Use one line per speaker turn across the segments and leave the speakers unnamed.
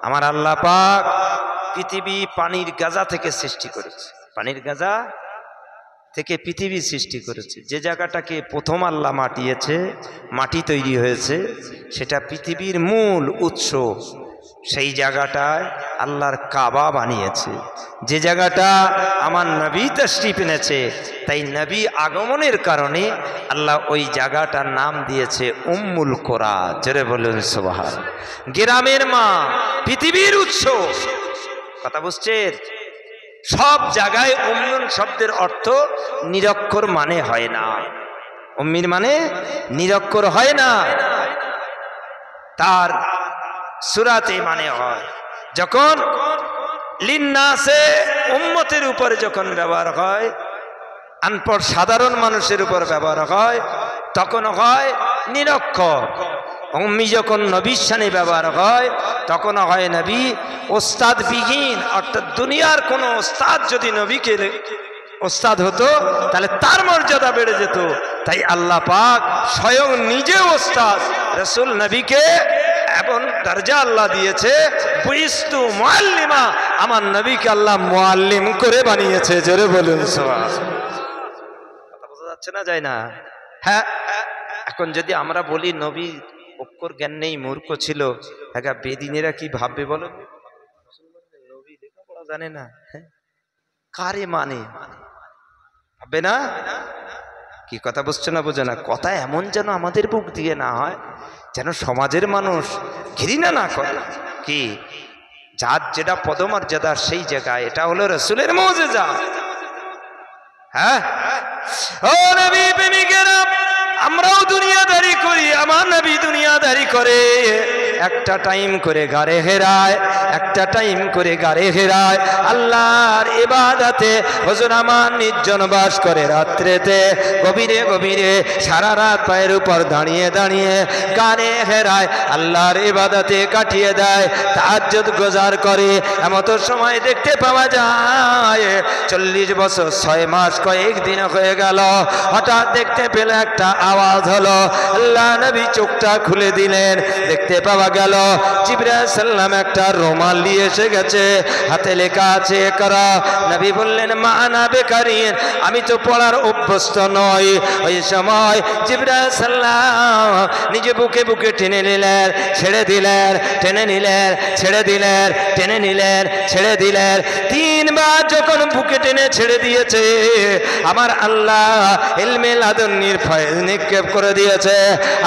আমার আল্লাহ পাক পৃথিবী পানির গাজা থেকে সৃষ্টি করেছে, পানির গাজা থেকে পৃথিবী সৃষ্টি করেছে। যে জায়গাটাকে প্রথম আল্লাহ মাটিয়েছে, মাটি তৈরি হয়েছে, সেটা পৃথিবীর মূল উৎস। সেই জায়গাটায় আল্লাহর কাবা বানিয়েছে। যে জায়গাটা আমার নবী তাশরীফ এনেছে, তাই নবী আগমনের কারণে আল্লাহ ওই জায়গাটার নাম দিয়েছে উম্মুল কোরা। জোরে বলুন সুবহান। গ্রামের মা, পৃথিবীর উৎস। কথা বুঝছেন? সব জায়গায় উম্মুল শব্দের অর্থ নিরক্ষর মানে হয় না। উম্মির মানে নিরক্ষর হয় না, তার সূরাতে মানে হয়। যখন লিন্নাসে উম্মতের উপরে যখন ব্যবহার হয়, আনপড় সাধারণ মানুষের উপর ব্যবহার হয়, তখন হয় নিরক্ষর। উম্মি যখন নবীর শানে ব্যবহার হয়, তখন হয় নবী ওস্তাদ বিহীন, অর্থাৎ দুনিয়ার কোনো ওস্তাদ যদি নবীকে ওস্তাদ হতো তাহলে তার মর্যাদা বেড়ে যেত। তাই আল্লাহ পাক স্বয়ং নিজে ওস্তাদ, রাসূল নবীকে এমন দরজা আল্লাহ দিয়েছে, বুইস্তু মুআল্লিমা, আমার নবীকে আল্লাহ মুআল্লিম করে বানিয়েছে। জোরে বলুন সুবহান। কথা বোঝা যাচ্ছে না? যায় না? হ্যাঁ, এখন যদি আমরা বলি নবী অক্ষর জ্ঞান নেই, মূর্খ ছিল, একা বেদিনেরা কি ভাববে বলো? নবী লেখাপড়া জানে না, কারে মানে ভাববে না? কি কথা বুঝছো না? বুঝো না? কথা এমন যেন আমাদের বুক দিয়ে না হয়, যেন সমাজের মানুষ ঘৃণা না করে। কি যার যেটা পদমর্যাদা সেই জায়গায়, এটা হলো রাসূলের মুজিজা। হ্যাঁ, ও নবী প্রেমিকেরা, আমরাও দুনিয়াদারি করি, আমার নবী দুনিয়াদারি করে। একটা টাইম করে গারে হেরায়, একটা টাইম করে গারে হেরায় আল্লাহর ইবাদতে। হুজুর আমার নির্জন বাস করে রাত্রেতে, গভীরে গভীরে সারা রাত পায়ের উপর দাঁড়িয়ে দাঁড়িয়ে গারে হেরায় আল্লাহর ইবাদতে কাটিয়ে দেয়, তাহাজ্জুদ গুজার করে। এমত সময় দেখতে পাওয়া যায় 40 বছর 6 মাস কয়েকদিন হয়ে গেল, হঠাৎ দেখতে পেলে একটা আওয়াজ হলো, আল্লাহ নবী চোখটা খুলে দিলেন, দেখতে পাওয়া গেল জিবরাইল সাল্লাম একটা রুমাল নিয়ে এসে গেছে, হাতে লেখা আছে ইকরা। নবী বললেন মা আনা বেকারিন, আমি তো পড়ার অভ্যস্ত নই। ওই সময় জিবরাইল সাল্লাম নিজে বুকে বুকে টেনে নিলেন, ছেড়ে দিলেন, টেনে নিলেন, ছেড়ে দিলেন, টেনে নিলেন, ছেড়ে দিলেন। 3 বার যখন বুকে টেনে ছেড়ে দিয়েছে, আমার আল্লাহ ইলমে লাদুন্নির ফয়েজ নিক্ষেপ করে দিয়েছে।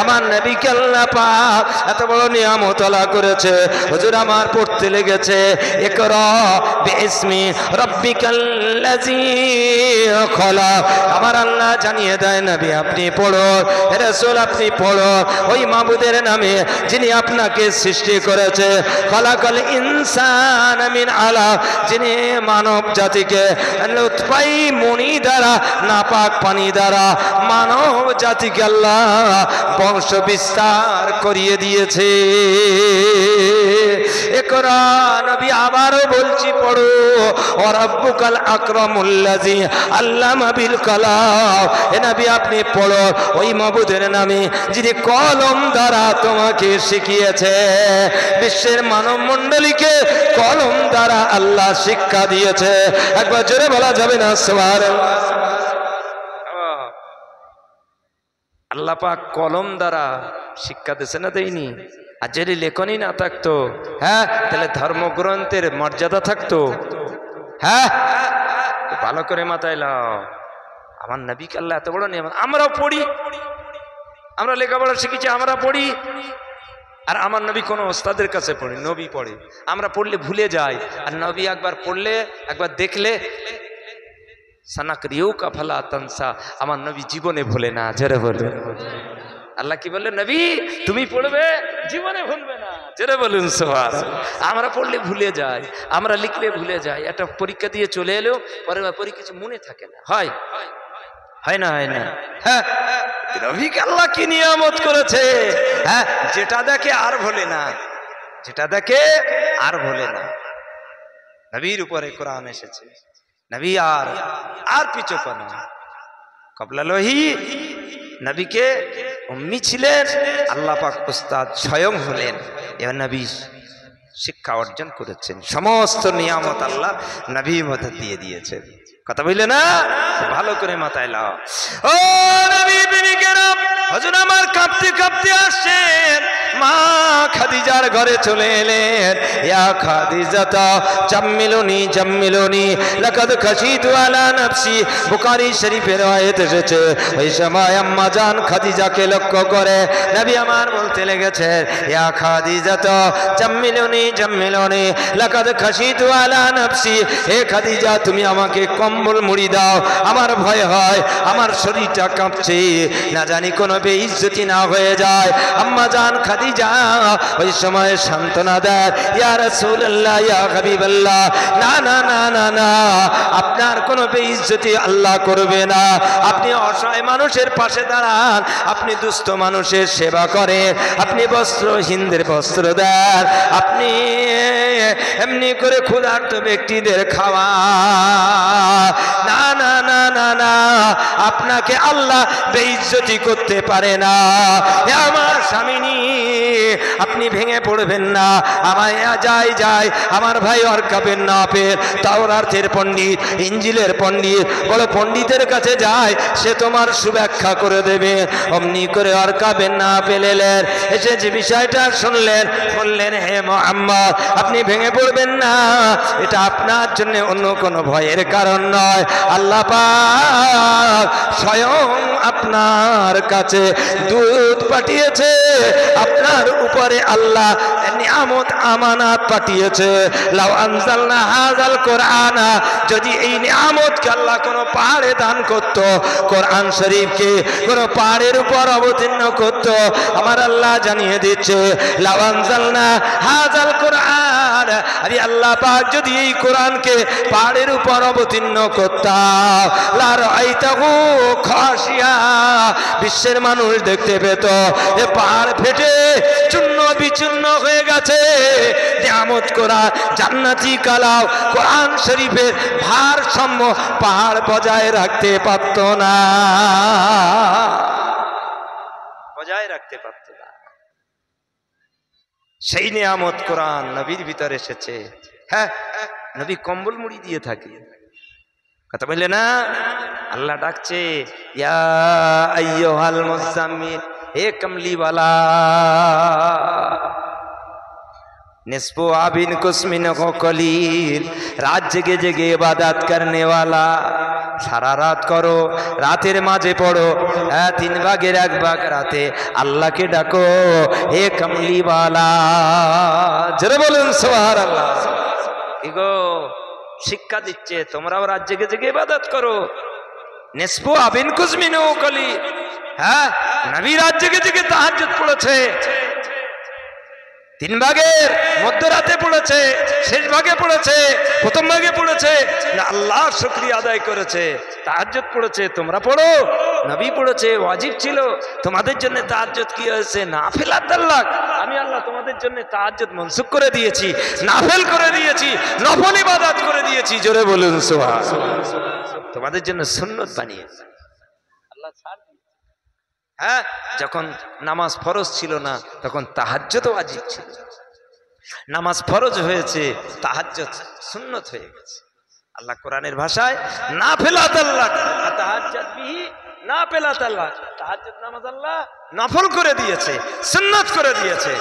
আমার নবীকে আল্লাহ পাক এত বড় নিয়ামত আল্লাহ করেছে। হুজুর আমার পড়তে লেগেছে ইকরা বিইসমি রাব্বিকাল্লাযী খলাক। আমার আল্লাহ জানিয়ে দেয় নবী আপনি পড়ো, হে রাসূল আপনি পড়ো ওই মাবুদের নামে যিনি আপনাকে সৃষ্টি করেছে। খলাকাল ইনসান মিন আলাক, যিনি মানব জাতিকে লুৎফাই মনি দ্বারা, নাপাক পানি দ্বারা মানব জাতিকে আল্লাহ বংশ বিস্তার করিয়ে দিয়েছে। ইকরা নবী আবারও বলছি পড়ো, ওয়া রাব্বুকাল আকরামুল্লাযী আল্লামা বিল কলাম। হে নবী আপনি পড়ো ওই মাবুদের নামে যিনি কলম দ্বারা তোমাকে শিখিয়েছে। বিশ্বের মানব মণ্ডলীকে কলম দ্বারা আল্লাহ শিক্ষা দিয়েছে। একবার জোরে বলা যাবে না সুবহানাল্লাহ? আল্লাহ পাক কলম দ্বারা শিক্ষা দিয়েছে না, দেয়নি? আর যদি লেখনই না থাকতো, হ্যাঁ, তাহলে ধর্মগ্রন্থের মর্যাদা থাকতো? হ্যাঁ, ভালো করে মাথায় লাও। আমার নবীকে আল্লাহ এত বড় নিয়ামত। আমরাও পড়ি, আমরা লেখাপড়া শিখেছি, আমরা পড়ি। আর আমার নবী কোনো ওস্তাদের কাছে পড়ি, নবী পড়ে। আমরা পড়লে ভুলে যাই, আর নবী একবার পড়লে, একবার দেখলে সানাকরিউকা ফালা তানসা, আমার নবী জীবনে ভুলে না। জোরে বলবে আল্লাহ কি বললেন? নবী তুমি পড়বে, জীবনে ভুলবে না। জোরে বলুন সুবহানাল্লাহ। আমরা পড়লে ভুলে যাই, আমরা লিখলে ভুলে যাই। একটা পরীক্ষা দিয়ে চলে এলেও পরে কিছু মনে থাকে না। হয় হয় না? হয় না? হ্যাঁ, নবীকে আল্লাহ কি নিয়ামত করেছে। হ্যাঁ, যেটা দেখে আর ভোলে না, যেটা দেখে আর ভোলে না। নবীর উপরে কোরআন এসেছে, নবী আর পিছু পানা। কবলালোহি নবীকে উম্মি ছিলেন, আল্লাহ পাক উস্তাদ স্বয়ং হলেন। এবার নবী শিক্ষা অর্জন করেছেন, সমস্ত নিয়ামত আল্লাহ নবীর মধ্যে দিয়ে দিয়েছেন। কথা বললে না, ভালো করে মাথায় লাও। ও নবী প্রেমিকেরা, হুজুর আমার কাঁপতে কাঁপতে আসছেন, মা খাদিজার ঘরে চলে এলেন। ইয়া খাদিজাতা জাম্মিলুনি জাম্মিলুনি লাকাদ খাশিতু আলা নাফসি, বুখারী শরীফের আয়াত এসেছে। ওই সময় আম্মা জান খাদিজাকে লক্ষ্য করে নবী আমার বলতে লেগেছেন, ইয়া খাদিজাতা জাম্মিলুনি জাম্মিলুনি লাকাদ খাশিতু আলা নাফসি, হে খাদিজা তুমি আমাকে কম্বল মুড়ি দাও, আমার ভয় হয়, আমার শরীরটা কাঁপছে, না জানি কোনো বেইজ্জতি না হয়ে যায়। আম্মা জান খাদিজা ওই সময় সান্ত্বনা দেয়, ইয়া রাসূলুল্লাহ ইয়া হাবিবাল্লাহ, না না না না না, আপনার কোনো বেইজ্জতি আল্লাহ করবে না। আপনি অসহায় মানুষের পাশে দাঁড়ান, আপনি দুস্থ মানুষের সেবা করেন, আপনি বস্ত্রহীনদের বস্ত্র দেন, আপনি এমনি করে ক্ষুধার্ত ব্যক্তিদের খাওয়া, না না না না না, আপনাকে আল্লাহ বেইজ্জতি করতে পারে না। আমার স্বামিনী আপনি ভেঙে পড়বেন না, আমায় যাই যাই আমার ভাই অরকাবেন না পেল তাওরাতের পণ্ডিত, ইঞ্জিলের পণ্ডিত, বড় পণ্ডিতের কাছে যায়, সে তোমার সুব্যাখ্যা করে দেবে। অমনি করে অরকাবেন না পেলেন, এসে যে বিষয়টা শুনলেন, বললেন, হে মুহাম্মদ আপনি ভেঙে পড়বেন না, এটা আপনার জন্য অন্য কোনো ভয়ের কারণ নয়। আল্লাহ পাক স্বয়ং আপনার কাছে দুধ পাঠিয়েছে, আপনার উপরে আল্লাহ নিয়ামত আমানত পাঠিয়েছে। লাউ আনজালনা হাযাল কোরআনা, যদি এই নিয়ামতকে আল্লাহ কোন পাহাড়ে দান করত, কোরআন শরীফকে কোন পাহাড়ের উপর অবতীর্ণ করত, আমার আল্লাহ জানিয়ে দিচ্ছে, লাউ আনজালনা হাযাল কোরআন, আরে আল্লাহ পাক যদি এই কোরআনকে পাহাড়ের উপর অবতীর্ণ করতাম, লা রাআইতাহু খাশিয়া, বিশ্বের মানুষ দেখতে পেত এ পাহাড় ফেটে চূর্ণ বিচূর্ণ হয়ে গেছে। নিয়ামত করা জান্নাতি কালাম কোরআন শরীফের ভারসাম্য পাহাড় বজায় রাখতে পারত না, বজায় রাখতে পারত না। সেই নিয়ামত কোরআন নবীর ভিতরে এসেছে। হ্যাঁ, নবী কম্বল মুড়ি দিয়ে থাকে, কথা বললে না। আল্লাহ ডাকছে, ইয়া আইয়ুহাল মুযাম্মিল, হে কমলিওয়ালা, निस्फो आबिन कुस्मिन को कलील, रात जगे जगे इबादत करने वाला, सारा रात करो, रातेर माঝে पढ़ो, 3 भागের 1 भाग राते अल्लाह के डाको, हे कमलीवाला, जरा बोलें सुबहानाल्लाह। इगो शिक्षा दिच्छे, তোমরাও রাত জেগে জেগে ইবাদত করো। নিসফো আবিন কুসমিন ও কলীল, হ্যাঁ নবী রাত জেগে জেগে তাহাজ্জুদ পড়েছে, 3 ভাগের মধ্যরাতে পড়েছে, শেষ ভাগে পড়েছে, প্রথম ভাগে পড়েছে, না আল্লাহর শুকরিয়া আদায় করেছে, তাহাজ্জুদ পড়েছে। তোমরা পড়ো, নবী পড়েছে, ওয়াজিব ছিল, তোমাদের জন্য তাহাজ্জুদ কি হয়েছে? নাফিল আদাল্লাহ, আমি আল্লাহ তোমাদের জন্য তাহাজ্জুদ মনসুখ করে দিয়েছি, নাফিল করে দিয়েছি, নফল ইবাদত করে দিয়েছি। জোরে বলুন সুবহানাল্লাহ। তোমাদের জন্য সুন্নত বানিয়েছি আল্লাহ। হ্যাঁ, যখন নামাজ ফরজ ছিল না তখন তাহাজ্জুদ ওয়াজিব ছিল, নামাজ ফরজ হয়েছে, তাহাজ্জুদ সুন্নত হয়ে গেছে। আল্লাহ কোরআনের ভাষায় নাফিলাত আল্লাহ, তাহাজ্জুদ বিহি নাফিলাত আল্লাহ, তাহাজ্জুদ নামাজ আল্লাহ নফল করে দিয়েছে, সুন্নত করে দিয়েছে।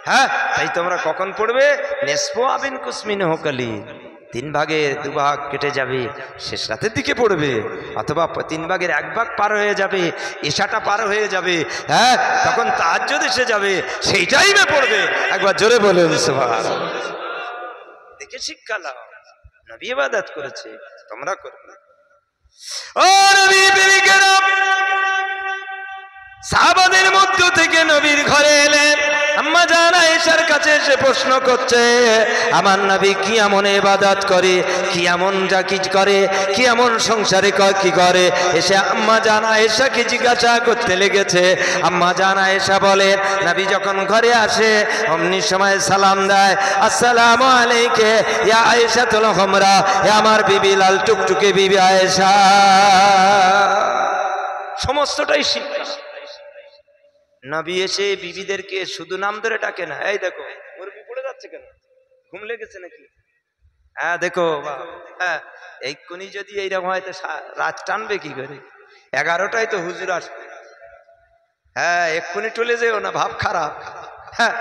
হ্যাঁ, তাই তোমরা কখন পড়বে? নিসফু আবিন কুসমিনহু কলীল, 3 ভাগের 2 ভাগ কেটে যাবে, শেষ রাতের দিকে পড়বে, অথবা 3 ভাগের 1 ভাগ পার হয়ে যাবে, ইশাটা পার হয়ে যাবে, হ্যাঁ তখন তাহাজ্জুদ এসে যাবে, সেই টাইমে পড়বে। একবার জোরে বলুন সুবহানাল্লাহ। দেখে শিক্ষা নাও, নবী ইবাদত করেছে, তোমরা করবে। ও নবী প্রেমিকেরা, সাহাবাদের মধ্য থেকে নবীর ঘরে এলেন, আম্মা জান আয়েশার কাছে এসে প্রশ্ন করছে, আমার নবী কি এমন ইবাদত করে, কি এমন জাকিজ করে, কি এমন সংসারে কি করে, এসে আম্মা জান আয়েশাকে জিজ্ঞাসা করতে লেগেছে। আম্মা জান আয়েশা বলেন, নবী যখন ঘরে আসে অমনি সময় সালাম দেয়, আসসালামু আলাইকা ইয়া আয়েশাতুল হুমরা, হে আমার বিবি লাল টুকটুকে বিবি আয়েশা। সমস্তটাই শিক্ষা। নবী এসে বিবিদেরকে শুধু নাম ধরে ডাকে না, এই দেখো মুরগি পড়ে যাচ্ছে যাচ্ছে কেন? ঘুম লেগেছে নাকি? হ্যাঁ দেখো, হ্যাঁ এইক্ষুনি যদি এইরকম হয় তো রাত টানবে কি করে? 11টায় তো হুজুর আসবে। হ্যাঁ এক্ষুনি চলে যেও না, ভাব খারাপ। হ্যাঁ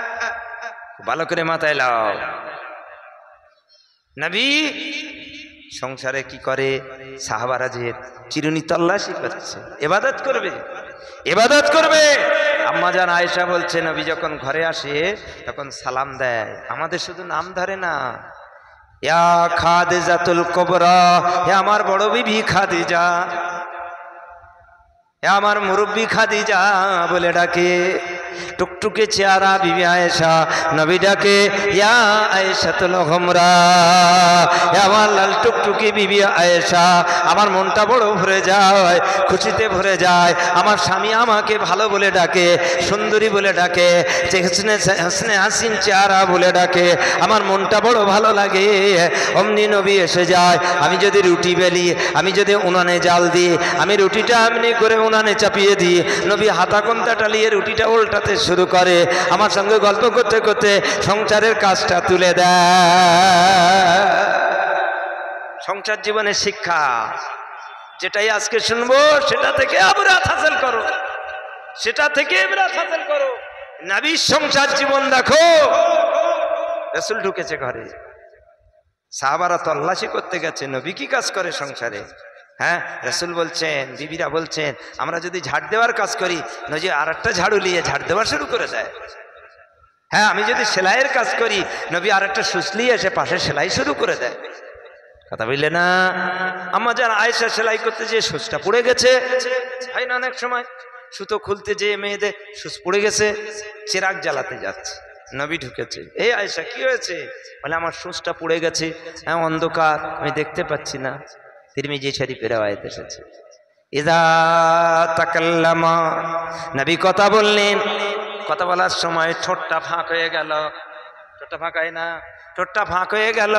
ভালো করে মাথায় লাও। নবী সংসারে কি করে? সাহাবারা যে চিরুনি তল্লাশি করছে, ইবাদত করবে, ইবাদত করবে। আম্মা জান আয়েশা বলছে নবী যখন ঘরে আসে তখন সালাম দেয়, আমাদের শুধু নাম ধরে না, ইয়া খাদিজাতুল কুবরা, হে আমার বড় বিবি খাদিজা, হে আমার মুরব্বী খাদিজা বলে ডাকে। টুকটুকে চেহারা বিবি আয়েশা, নবী ডাকে ইয়া আয়েশাতুল কুবরা, হে আমার লাল টুকটুকে বিবি আয়েশা। আমার মনটা বড় ভরে যায়, খুশিতে ভরে যায়। আমার স্বামী আমাকে ভালো বলে ডাকে, সুন্দরী বলে ডাকে, হাসনে হাসিন চেহারা বলে ডাকে, আমার মনটা বড় ভালো লাগে। অমনি নবী এসে যায়। আমি যদি রুটি বেলি, আমি যদি উনানে জাল দিই, আমি রুটিটা এমনি করে উনানে চাপিয়ে দিই, নবী হাতা কোনটা টালিয়ে রুটিটা উল্টাতে শুরু করে, আমার সঙ্গে গল্প করতে করতে সংসারের কাজটা তুলে দেয়। সংসার জীবনের শিক্ষা যেটাই আজকে শুনবো সেটা থেকে ইবরাত হাসিল করো, সেটা থেকে ইবরাত হাসিল করো। নবীর সংসার জীবন দেখো। রাসূল ঢুকেছে ঘরে, সাহাবারা তল্লাশি করতে গেছে নবী কি কাজ করে সংসারে। হ্যাঁ রাসূল বলছেন, বিবিরা বলছেন, আমরা যদি ঝাড় দেওয়ার কাজ করি নবী আরেকটা ঝাড়ু নিয়ে ঝাড় দেওয়া শুরু করে দেয়। হ্যাঁ আমি যদি সেলাইয়ের কাজ করি নবী আরেকটা সুচ নিয়ে এসে পাশে সেলাই শুরু করে দেয়। কথা বললে না? আম্মা জান আয়েশা সেলাই করতে যেয়ে সুচটা পড়ে গেছে, হয় না অনেক সময়, সুতো খুলতে যেয়ে মেয়েদের সুচ পড়ে গেছে, চিরাগ জ্বালাতে যাচ্ছে, নবী ঢুকেছে। এই আয়েশা কি হয়েছে? বলে আমার সুচটা পড়ে গেছে, হ্যাঁ অন্ধকার আমি দেখতে পাচ্ছি না। তিরমিজি শরীফের আয়াত এসেছে, ইযা তাকাল্লামা, নবী কথা বললেন, কথা বলার সময় ঠোঁটটা ফাঁক হয়ে গেল, ঠোঁটটা ফাঁক হয় না, ঠোঁটটা ফাঁক হয়ে গেল,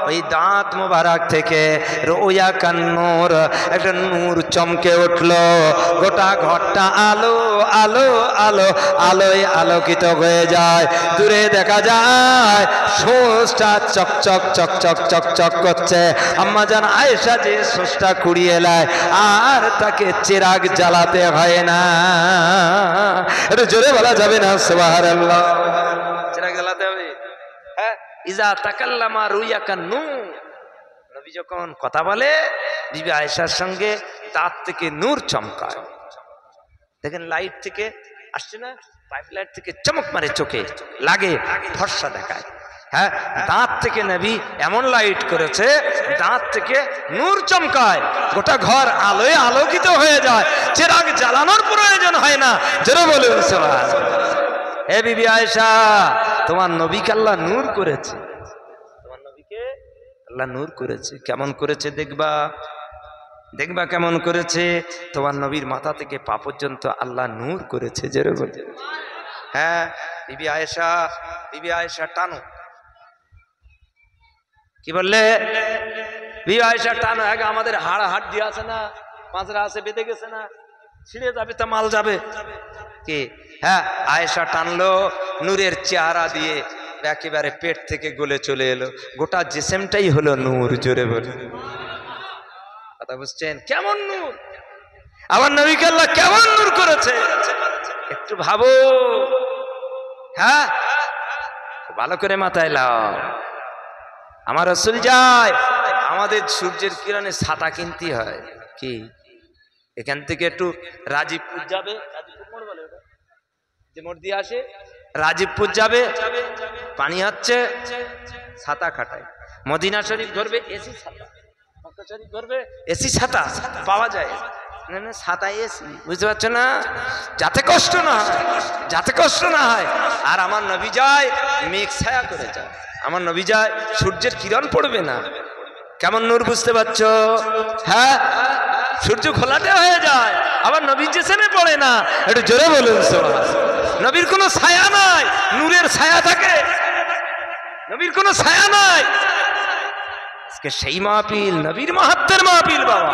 ওই দাঁত মোবারক থেকে রুয়া কান্নুর, একটা নূর চমকে উঠলো, গোটা ঘরটা আলো আলো আলো আলোয় আলোকিত হয়ে যায়। দূরে দেখা যায় সোসটা চকচক চকচক চকচক করছে। আম্মা জান আয়েশা যে সোসটা কুড়িয়ে এলায় আর তাকে চিরাগ জ্বালাতে হয় না। এটা জোরে বলা যাবে না সুবহানাল্লাহ? চিরাগ জ্বালাতে হবে। হ্যাঁ ইজা তাকাল্লামা রুয়া কান্নুর, নবী যখন কথা বলে বিবি আয়েশার সঙ্গে দাঁত থেকে নূর চমকায়। দেখেন লাইট থেকে আসছে না, পাইপ লাইট থেকে চমক মারে, চোখে লাগে, ফর্সা দেখায়। হ্যাঁ দাঁত থেকে নবী এমন লাইট করেছে, দাঁত থেকে নূর চমকায়, গোটা ঘর আলোয় আলোকিত হয়ে যায়, চিরাগ জ্বালানোর প্রয়োজন হয় না। জোরে বলুন সুবহানাল্লাহ। হে বিবি আয়েশা, তোমার নবীকে আল্লাহ নূর করেছে, তোমার নবীকে আল্লাহ নূর করেছে। কেমন করেছে দেখবা, দেখবা কেমন করেছে। তোমার নবীর মাথা থেকে পা পর্যন্ত আল্লাহ নূর করেছে। জোরে বলে হ্যাঁ বিবি আয়েশা, বিবি আয়েশা টানো, কি বললে? বিবি আয়েশা টানো। আগে আমাদের হাড় দিয়ে আছে না, পাঁচরা আছে, বেঁধে গেছে না, ছিঁড়ে যাবে তা মাল যাবে কি? হ্যাঁ আয়েশা টানলো, নূরের চেহারা দিয়ে একেবারে পেট থেকে গলে চলে এলো, গোটা জিসিমটাই হলো নূর। জোরে বলে কথা বুঝছেন? কেমন নূর, আমার নবীকে আল্লাহ কেমন নূর করেছে একটু ভাবো। হ্যাঁ ভালো করে মাথায় লাও। আমার রাসূল যায়, আমাদের সূর্যের কিরণে ছাতা কিনতে হয়, কি এখান থেকে একটু রাজীবপুর যাবে, রাজীবপুর মোড় বলে ওটা, যে মোড় দিয়ে আসে, রাজীবপুর যাবে, পানি হচ্ছে, ছাতা খাটায়। মদিনা শরীফ ধরবে এসি ছাতা, মক্কা শরীফ ধরবে এসি ছাতা পাওয়া যায় না, না ছাতা এসি, বুঝতে পারছো না? যাতে কষ্ট না হয়, যাতে কষ্ট না হয়। আর আমার নবী যায় মেঘ ছায়া করে যায়, আমার নবী যায় সূর্যের কিরণ পড়বে না। কেমন নূর বুঝতে পারছো? হ্যাঁ সূর্য ঘোলাটে হয়ে যায়, আবার নবীর জিসিমে পড়ে না। একটু জোরে বলুন সুবহানাল্লাহ। নবীর কোনো ছায়া নাই, নূরের ছায়া থাকে, নবীর কোনো ছায়া নাই। আজকে সেই মাহফিল নবীর মাহাত্মের মাহফিল বাবা।